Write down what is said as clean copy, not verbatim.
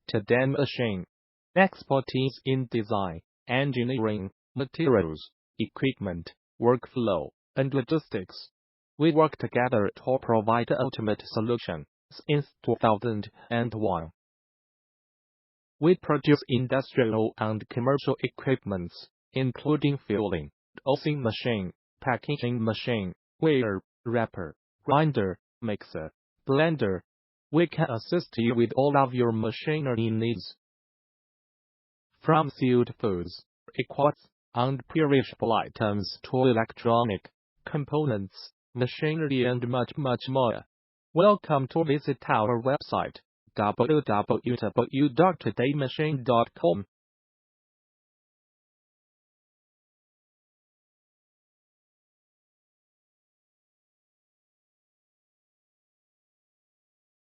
Today Machine. Expertise in design, engineering, materials, equipment, workflow, and logistics. We work together to provide the ultimate solution since 2001. We produce industrial and commercial equipments, including filling, dosing machine, packaging machine, weigher, wrapper, grinder, mixer, blender. We can assist you with all of your machinery needs. From sealed foods, liquids, and perishable items to electronic components, machinery, and much more. Welcome to visit our website www.todaymachine.com.